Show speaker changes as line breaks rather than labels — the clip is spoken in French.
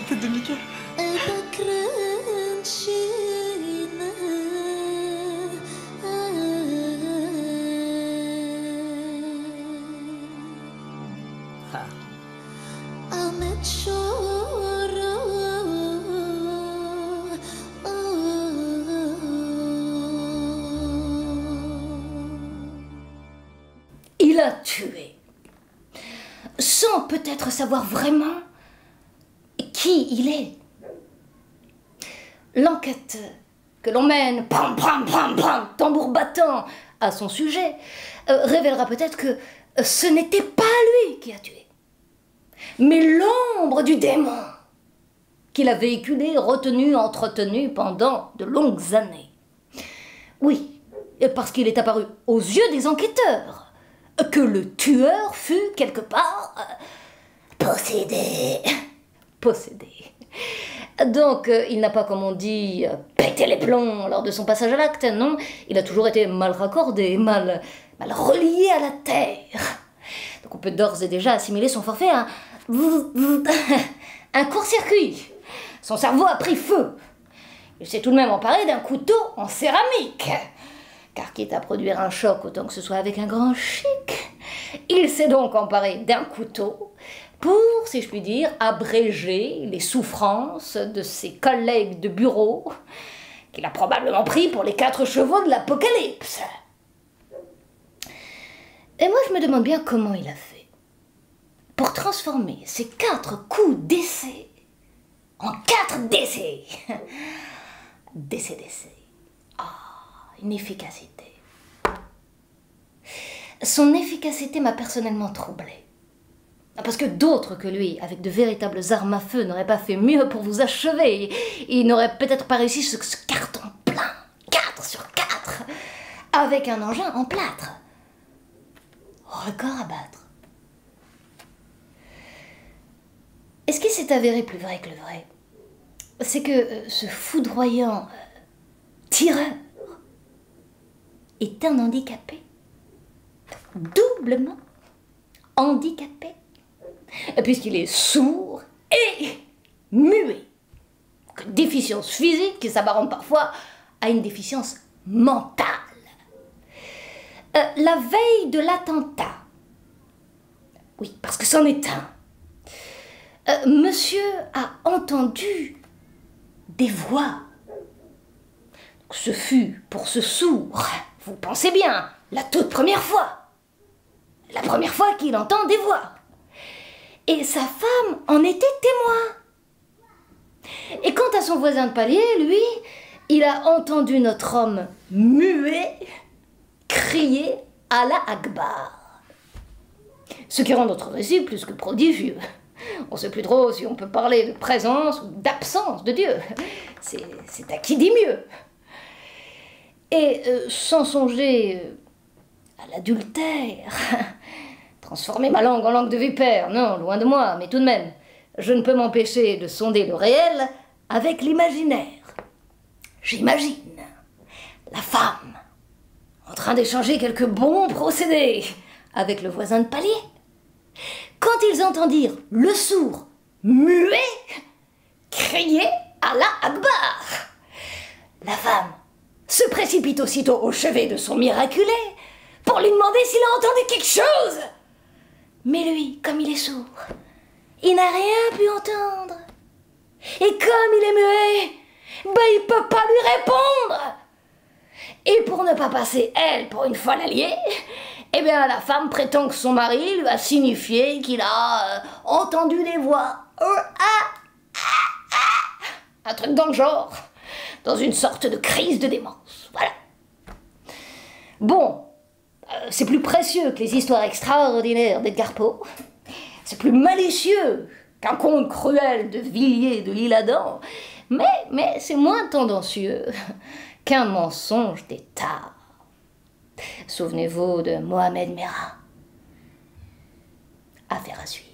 demikian.
Il a tué, sans peut-être savoir vraiment qui il est. L'enquête que l'on mène, pam, pam, pam, pam, tambour battant, à son sujet, révélera peut-être que ce n'était pas lui qui a tué, mais l'ombre du démon qu'il a véhiculé, retenu, entretenu pendant de longues années. Oui, parce qu'il est apparu aux yeux des enquêteurs que le tueur fut quelque part possédé. Possédé. Donc, il n'a pas, comme on dit, pété les plombs lors de son passage à l'acte, non. Il a toujours été mal raccordé, mal relié à la terre. Donc on peut d'ores et déjà assimiler son forfait à un court-circuit. Son cerveau a pris feu. Il s'est tout de même emparé d'un couteau en céramique. Car quitte à produire un choc, autant que ce soit avec un grand chic. Il s'est donc emparé d'un couteau pour, si je puis dire, abréger les souffrances de ses collègues de bureau qu'il a probablement pris pour les 4 chevaux de l'Apocalypse. Et moi, je me demande bien comment il a fait pour transformer ces 4 coups d'essai en 4 décès. Décès. Une efficacité. Son efficacité m'a personnellement troublée. Parce que d'autres que lui, avec de véritables armes à feu, n'auraient pas fait mieux pour vous achever. Ils n'auraient peut-être pas réussi ce carton plein, 4 sur 4, avec un engin en plâtre. Record à battre. Et ce qui s'est avéré plus vrai que le vrai, c'est que ce foudroyant tireur est un handicapé, doublement handicapé, puisqu'il est sourd et muet. Déficience physique qui s'apparente parfois à une déficience mentale. La veille de l'attentat, oui, parce que c'en est un, monsieur a entendu des voix. Ce fut pour ce sourd, vous pensez bien, la toute première fois. La première fois qu'il entend des voix. Et sa femme en était témoin. Et quant à son voisin de palier, lui, il a entendu notre homme muet crier Allah Akbar. Ce qui rend notre récit plus que prodigieux. On ne sait plus trop si on peut parler de présence ou d'absence de Dieu. C'est à qui dit mieux. Et sans songer à l'adultère, transformer ma langue en langue de vipère, non, loin de moi, mais tout de même, je ne peux m'empêcher de sonder le réel avec l'imaginaire. J'imagine la femme en train d'échanger quelques bons procédés avec le voisin de palier. Quand ils entendirent le sourd muet crier Allah Akbar, la femme se précipite aussitôt au chevet de son miraculé pour lui demander s'il a entendu quelque chose. Mais lui, comme il est sourd, il n'a rien pu entendre. Et comme il est muet, il ne peut pas lui répondre. Et pour ne pas passer, elle, pour une folle alliée, eh bien, la femme prétend que son mari lui a signifié qu'il a entendu des voix. Un truc dans le genre, dans une sorte de crise de démence. Voilà. Bon, c'est plus précieux que les histoires extraordinaires d'Edgar Poe. C'est plus malicieux qu'un conte cruel de Villiers de l'Isle-Adam. Mais c'est moins tendancieux qu'un mensonge d'État. Souvenez-vous de Mohamed Merah. Affaire à suivre.